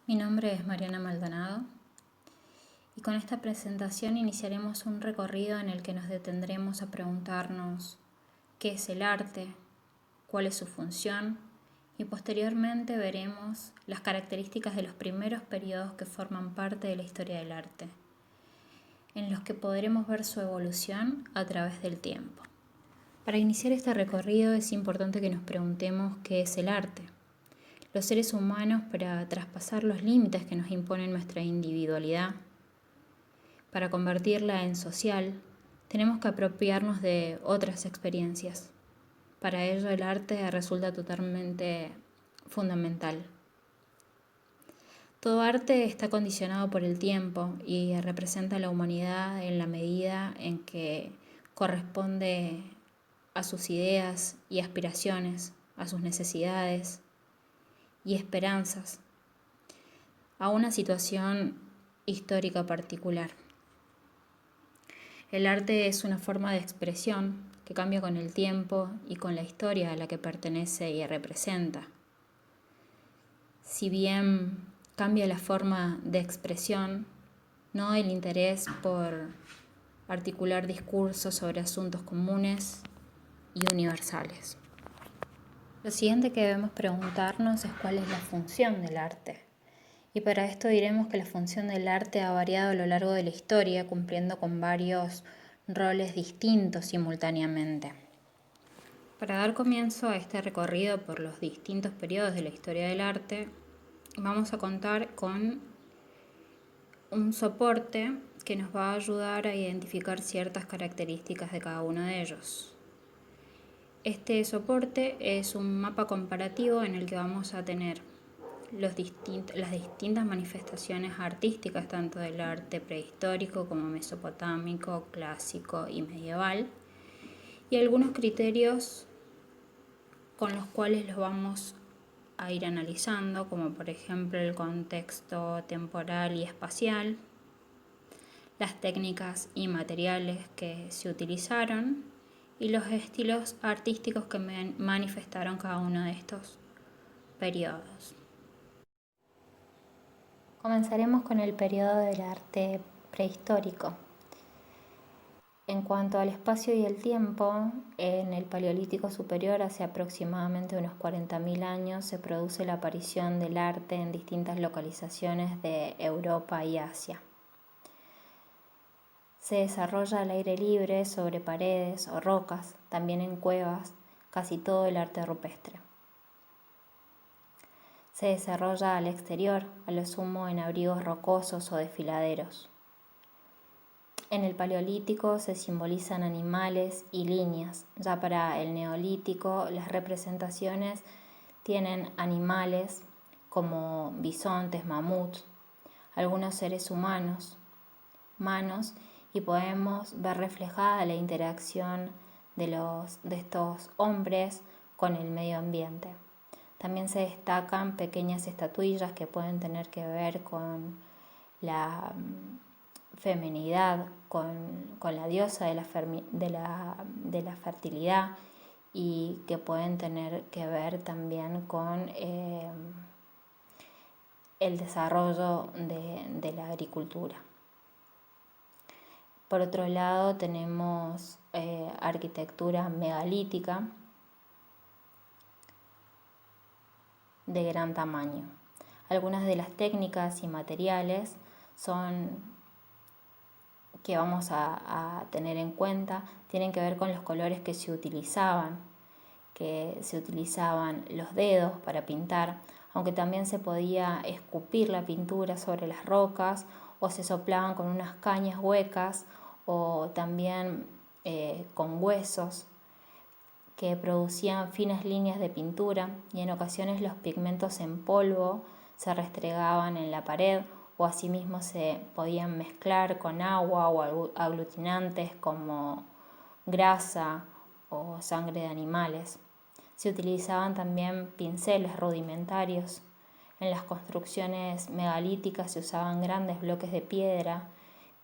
Mi nombre es Mariana Maldonado y con esta presentación iniciaremos un recorrido en el que nos detendremos a preguntarnos qué es el arte, cuál es su función y posteriormente veremos las características de los primeros periodos que forman parte de la historia del arte, en los que podremos ver su evolución a través del tiempo. Para iniciar este recorrido es importante que nos preguntemos qué es el arte. Los seres humanos, para traspasar los límites que nos impone nuestra individualidad, para convertirla en social, tenemos que apropiarnos de otras experiencias. Para ello el arte resulta totalmente fundamental. Todo arte está condicionado por el tiempo y representa a la humanidad en la medida en que corresponde a sus ideas y aspiraciones, a sus necesidades y esperanzas, a una situación histórica particular. El arte es una forma de expresión que cambia con el tiempo y con la historia a la que pertenece y representa. Si bien cambia la forma de expresión, no el interés por articular discursos sobre asuntos comunes y universales. Lo siguiente que debemos preguntarnos es cuál es la función del arte. Y para esto diremos que la función del arte ha variado a lo largo de la historia, cumpliendo con varios roles distintos simultáneamente. Para dar comienzo a este recorrido por los distintos periodos de la historia del arte, vamos a contar con un soporte que nos va a ayudar a identificar ciertas características de cada uno de ellos. Este soporte es un mapa comparativo en el que vamos a tener las distintas manifestaciones artísticas, tanto del arte prehistórico como mesopotámico, clásico y medieval, y algunos criterios con los cuales los vamos a ir analizando, como por ejemplo el contexto temporal y espacial, las técnicas y materiales que se utilizaron y los estilos artísticos que manifestaron cada uno de estos periodos. Comenzaremos con el periodo del arte prehistórico. En cuanto al espacio y el tiempo, en el Paleolítico Superior, hace aproximadamente unos 40.000 años, se produce la aparición del arte en distintas localizaciones de Europa y Asia. Se desarrolla al aire libre, sobre paredes o rocas, también en cuevas, casi todo el arte rupestre. Se desarrolla al exterior, a lo sumo en abrigos rocosos o desfiladeros. En el Paleolítico se simbolizan animales y líneas. Ya para el Neolítico las representaciones tienen animales como bisontes, mamuts, algunos seres humanos, manos, y podemos ver reflejada la interacción de estos hombres con el medio ambiente. También se destacan pequeñas estatuillas que pueden tener que ver con la feminidad, con la diosa de la fertilidad, y que pueden tener que ver también con el desarrollo de la agricultura. Por otro lado tenemos arquitectura megalítica de gran tamaño. Algunas de las técnicas y materiales que vamos a tener en cuenta tienen que ver con los colores que se utilizaban los dedos para pintar, aunque también se podía escupir la pintura sobre las rocas o se soplaban con unas cañas huecas o también con huesos que producían finas líneas de pintura, y en ocasiones los pigmentos en polvo se restregaban en la pared o asimismo se podían mezclar con agua o aglutinantes como grasa o sangre de animales. Se utilizaban también pinceles rudimentarios. En las construcciones megalíticas se usaban grandes bloques de piedra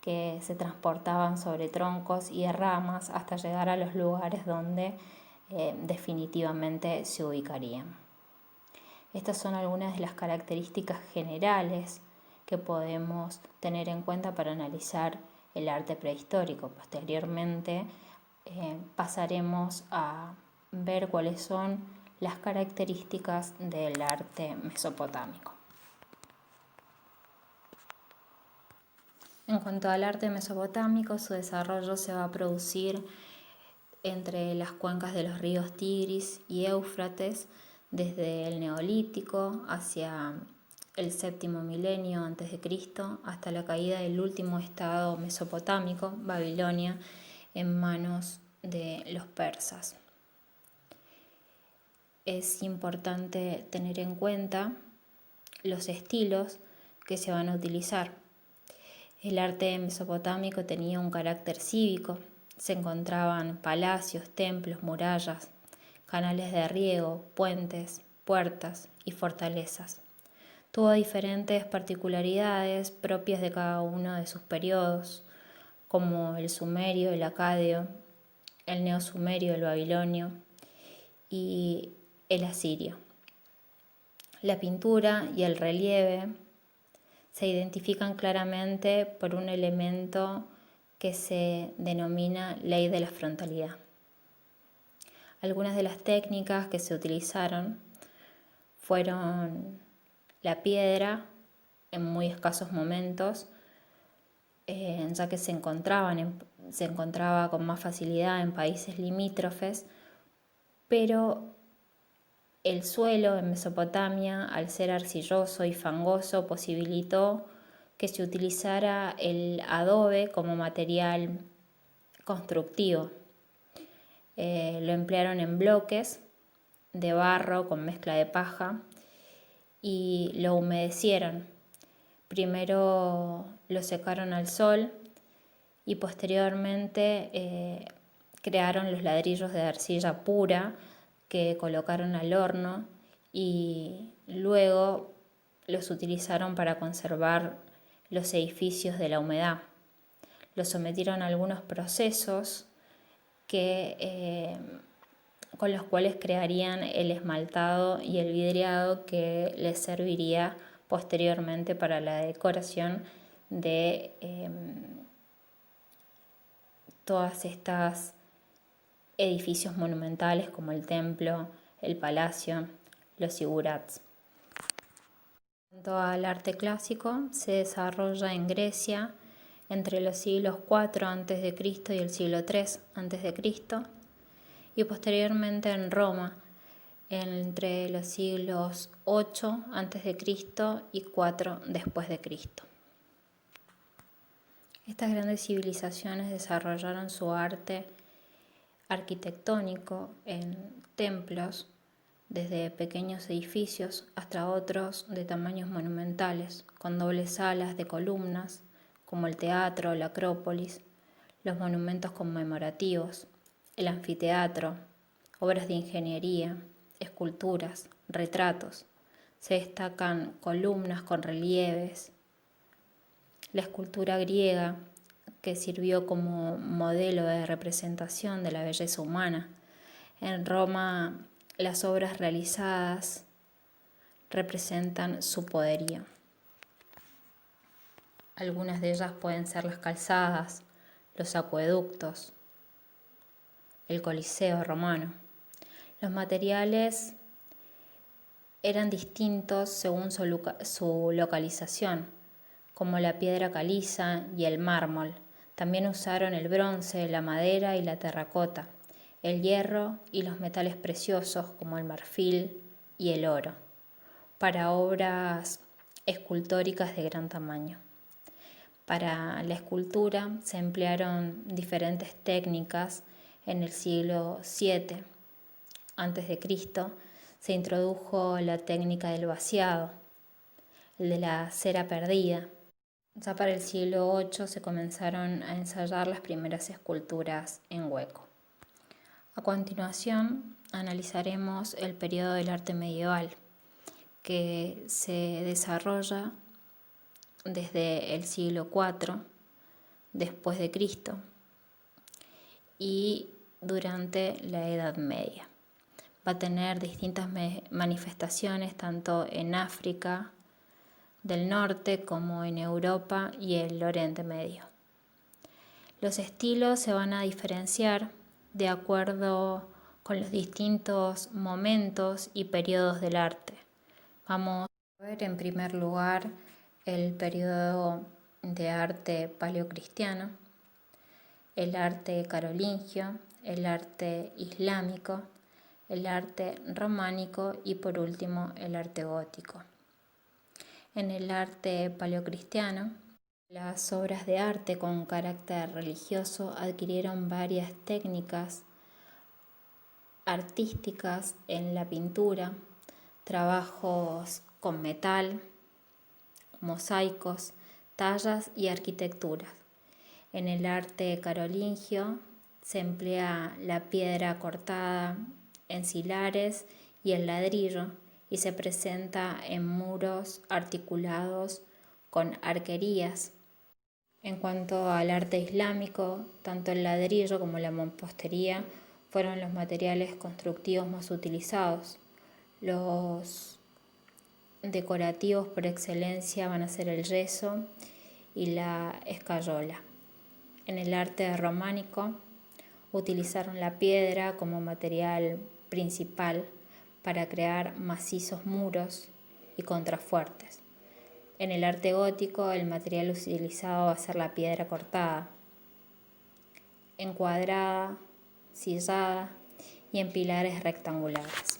que se transportaban sobre troncos y ramas hasta llegar a los lugares donde definitivamente se ubicarían. Estas son algunas de las características generales que podemos tener en cuenta para analizar el arte prehistórico. Posteriormente pasaremos a ver cuáles son las características del arte mesopotámico. En cuanto al arte mesopotámico, su desarrollo se va a producir entre las cuencas de los ríos Tigris y Éufrates, desde el Neolítico hacia el séptimo milenio antes de Cristo, hasta la caída del último estado mesopotámico, Babilonia, en manos de los persas. Es importante tener en cuenta los estilos que se van a utilizar. El arte mesopotámico tenía un carácter cívico. Se encontraban palacios, templos, murallas, canales de riego, puentes, puertas y fortalezas. Tuvo diferentes particularidades propias de cada uno de sus periodos, como el sumerio, el acadio, el neosumerio, el babilonio y el asirio. La pintura y el relieve se identifican claramente por un elemento que se denomina ley de la frontalidad. Algunas de las técnicas que se utilizaron fueron la piedra en muy escasos momentos, ya que se encontraba con más facilidad en países limítrofes, pero el suelo en Mesopotamia, al ser arcilloso y fangoso, posibilitó que se utilizara el adobe como material constructivo. Lo emplearon en bloques de barro con mezcla de paja y lo humedecieron. Primero lo secaron al sol y posteriormente crearon los ladrillos de arcilla pura que colocaron al horno y luego los utilizaron para conservar los edificios de la humedad. Los sometieron a algunos procesos con los cuales crearían el esmaltado y el vidriado que les serviría posteriormente para la decoración de todas estas edificios monumentales como el templo, el palacio, los zigurats. En cuanto al arte clásico, se desarrolla en Grecia entre los siglos IV a.C. y el siglo III a.C. y posteriormente en Roma entre los siglos VIII a.C. y IV después de Cristo. Estas grandes civilizaciones desarrollaron su arte arquitectónico en templos, desde pequeños edificios hasta otros de tamaños monumentales, con dobles salas de columnas, como el teatro, la Acrópolis, los monumentos conmemorativos, el anfiteatro, obras de ingeniería, esculturas, retratos. Se destacan columnas con relieves, la escultura griega, que sirvió como modelo de representación de la belleza humana. En Roma, las obras realizadas representan su poderío. Algunas de ellas pueden ser las calzadas, los acueductos, el Coliseo romano. Los materiales eran distintos según su localización, como la piedra caliza y el mármol. También usaron el bronce, la madera y la terracota, el hierro y los metales preciosos como el marfil y el oro, para obras escultóricas de gran tamaño. Para la escultura se emplearon diferentes técnicas. En el siglo VII a.C. se introdujo la técnica del vaciado, el de la cera perdida. Ya para el siglo VIII se comenzaron a ensayar las primeras esculturas en hueco. A continuación analizaremos el periodo del arte medieval, que se desarrolla desde el siglo IV después de Cristo y durante la Edad Media. va a tener distintas manifestaciones tanto en África del Norte como en Europa y el Oriente Medio. Los estilos se van a diferenciar de acuerdo con los distintos momentos y periodos del arte. Vamos a ver en primer lugar el periodo de arte paleocristiano, el arte carolingio, el arte islámico, el arte románico y por último el arte gótico. En el arte paleocristiano, las obras de arte con carácter religioso adquirieron varias técnicas artísticas en la pintura, trabajos con metal, mosaicos, tallas y arquitecturas. En el arte carolingio se emplea la piedra cortada en silares y el ladrillo y se presenta en muros articulados con arquerías. En cuanto al arte islámico, tanto el ladrillo como la mampostería fueron los materiales constructivos más utilizados. Los decorativos por excelencia van a ser el yeso y la escayola. En el arte románico utilizaron la piedra como material principal para crear macizos muros y contrafuertes. En el arte gótico el material utilizado va a ser la piedra cortada, encuadrada, sillada y en pilares rectangulares.